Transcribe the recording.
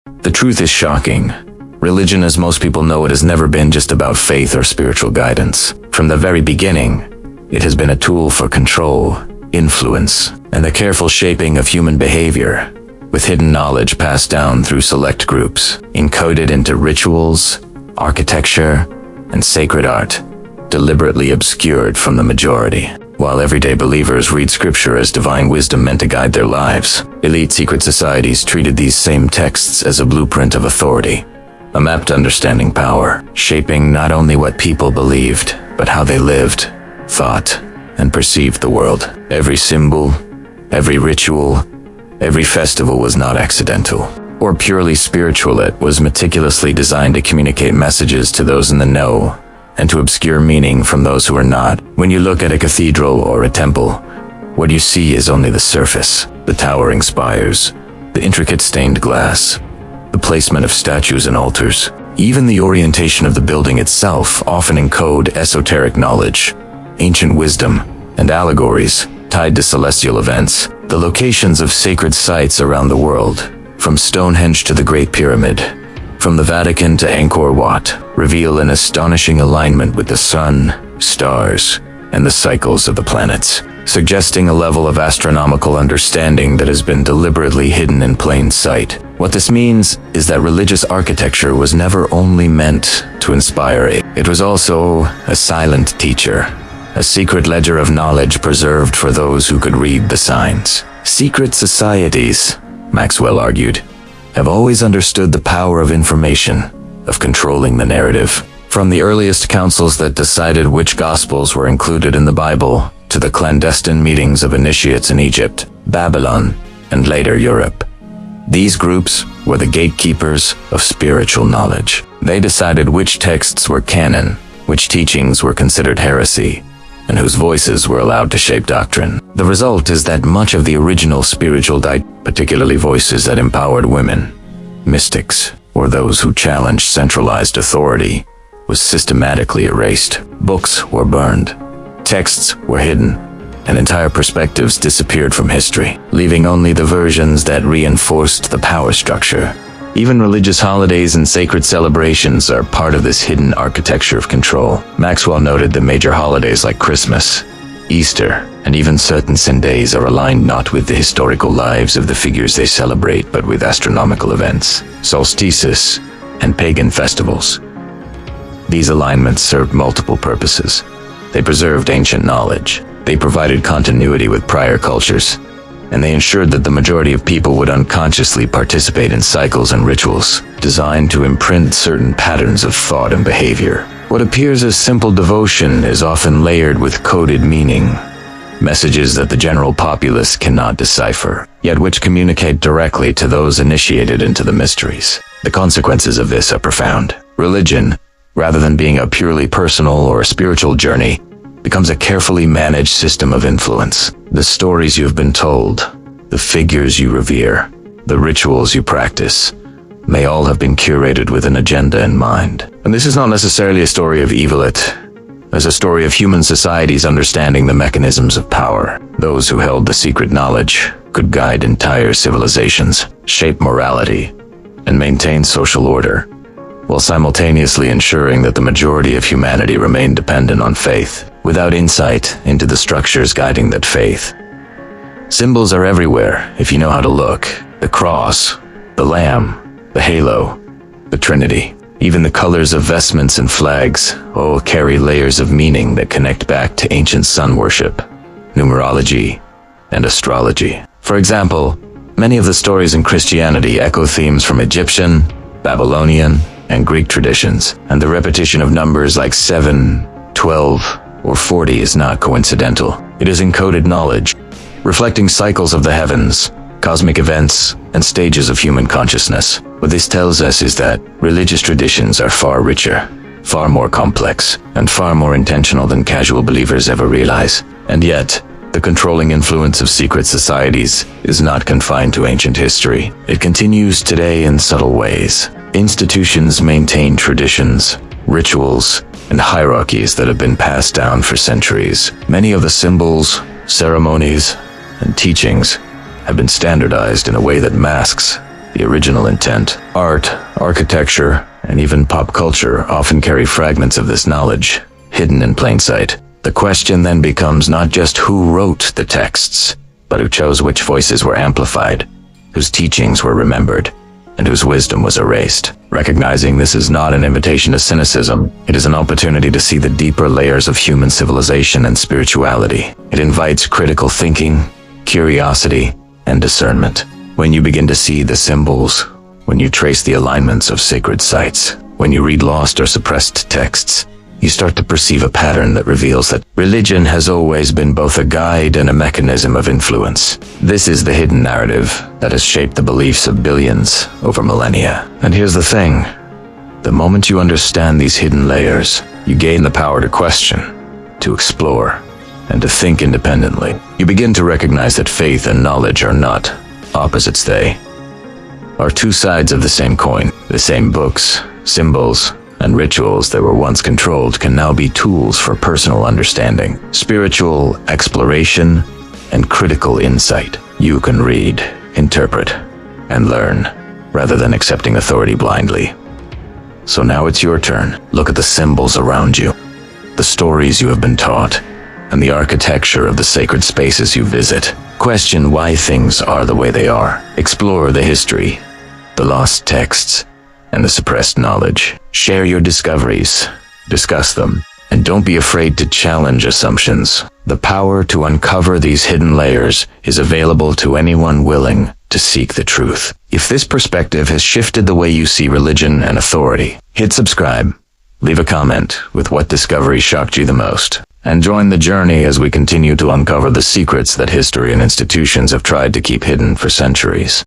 The truth is shocking. Religion, as most people know it, has never been just about faith or spiritual guidance. From the very beginning, it has been a tool for control, influence, and the careful shaping of human behavior, with hidden knowledge passed down through select groups, encoded into rituals, architecture, and sacred art, deliberately obscured from the majority. While everyday believers read scripture as divine wisdom meant to guide their lives, elite secret societies treated these same texts as a blueprint of authority, a map to understanding power, shaping not only what people believed, but how they lived, thought, and perceived the world. Every symbol, every ritual, every festival was not accidental or purely spiritual. It was meticulously designed to communicate messages to those in the know and to obscure meaning from those who are not. When you look at a cathedral or a temple, what you see is only the surface, the towering spires, the intricate stained glass, the placement of statues and altars. Even the orientation of the building itself often encode esoteric knowledge, ancient wisdom, and allegories tied to celestial events. The locations of sacred sites around the world, from Stonehenge to the Great Pyramid, from the Vatican to Angkor Wat, reveal an astonishing alignment with the sun, stars, and the cycles of the planets, suggesting a level of astronomical understanding that has been deliberately hidden in plain sight. What this means is that religious architecture was never only meant to inspire, it was also a silent teacher, a secret ledger of knowledge preserved for those who could read the signs. Secret societies, Maxwell argued, have always understood the power of information, of controlling the narrative. From the earliest councils that decided which gospels were included in the Bible, to the clandestine meetings of initiates in Egypt, Babylon, and later Europe. These groups were the gatekeepers of spiritual knowledge. They decided which texts were canon, which teachings were considered heresy, and whose voices were allowed to shape doctrine. The result is that much of the original spiritual particularly voices that empowered women, mystics, or those who challenged centralized authority, was systematically erased. Books were burned, texts were hidden, and entire perspectives disappeared from history, leaving only the versions that reinforced the power structure. Even religious holidays and sacred celebrations are part of this hidden architecture of control. Maxwell noted that major holidays like Christmas, Easter, and even certain Sundays are aligned not with the historical lives of the figures they celebrate, but with astronomical events, solstices, and pagan festivals. These alignments served multiple purposes. They preserved ancient knowledge, they provided continuity with prior cultures, and they ensured that the majority of people would unconsciously participate in cycles and rituals designed to imprint certain patterns of thought and behavior. What appears as simple devotion is often layered with coded meaning, messages that the general populace cannot decipher, yet which communicate directly to those initiated into the mysteries. The consequences of this are profound. Religion, rather than being a purely personal or spiritual journey, becomes a carefully managed system of influence. The stories you've been told, the figures you revere, the rituals you practice, may all have been curated with an agenda in mind. And this is not necessarily a story of evil, it is a story of human societies understanding the mechanisms of power. Those who held the secret knowledge could guide entire civilizations, shape morality, and maintain social order, while simultaneously ensuring that the majority of humanity remained dependent on faith, without insight into the structures guiding that faith. Symbols are everywhere if you know how to look. The cross, the lamb, the halo, the Trinity. Even the colors of vestments and flags all carry layers of meaning that connect back to ancient sun worship, numerology, and astrology. For example, many of the stories in Christianity echo themes from Egyptian, Babylonian, and Greek traditions, and the repetition of numbers like 7, 12, or 40 is not coincidental. It is encoded knowledge, reflecting cycles of the heavens, cosmic events, and stages of human consciousness. What this tells us is that religious traditions are far richer, far more complex, and far more intentional than casual believers ever realize. And yet, the controlling influence of secret societies is not confined to ancient history. It continues today in subtle ways. Institutions maintain traditions, rituals, and hierarchies that have been passed down for centuries. Many of the symbols, ceremonies, and teachings have been standardized in a way that masks the original intent. Art, architecture, and even pop culture often carry fragments of this knowledge, hidden in plain sight. The question then becomes not just who wrote the texts, but who chose which voices were amplified, whose teachings were remembered, and whose wisdom was erased. Recognizing this is not an invitation to cynicism, it is an opportunity to see the deeper layers of human civilization and spirituality. It invites critical thinking, curiosity, and discernment. When you begin to see the symbols, when you trace the alignments of sacred sites, when you read lost or suppressed texts, you start to perceive a pattern that reveals that religion has always been both a guide and a mechanism of influence. This is the hidden narrative that has shaped the beliefs of billions over millennia. And here's the thing. The moment you understand these hidden layers, you gain the power to question, to explore, and to think independently. You begin to recognize that faith and knowledge are not opposites. They are two sides of the same coin. The same books, symbols, and rituals that were once controlled can now be tools for personal understanding, spiritual exploration, and critical insight. You can read, interpret, and learn, rather than accepting authority blindly. So now it's your turn. Look at the symbols around you, the stories you have been taught, and the architecture of the sacred spaces you visit. Question why things are the way they are. Explore the history, the lost texts, and the suppressed knowledge. Share your discoveries, discuss them, and don't be afraid to challenge assumptions. The power to uncover these hidden layers is available to anyone willing to seek the truth. If this perspective has shifted the way you see religion and authority, hit subscribe, leave a comment with what discovery shocked you the most, and join the journey as we continue to uncover the secrets that history and institutions have tried to keep hidden for centuries.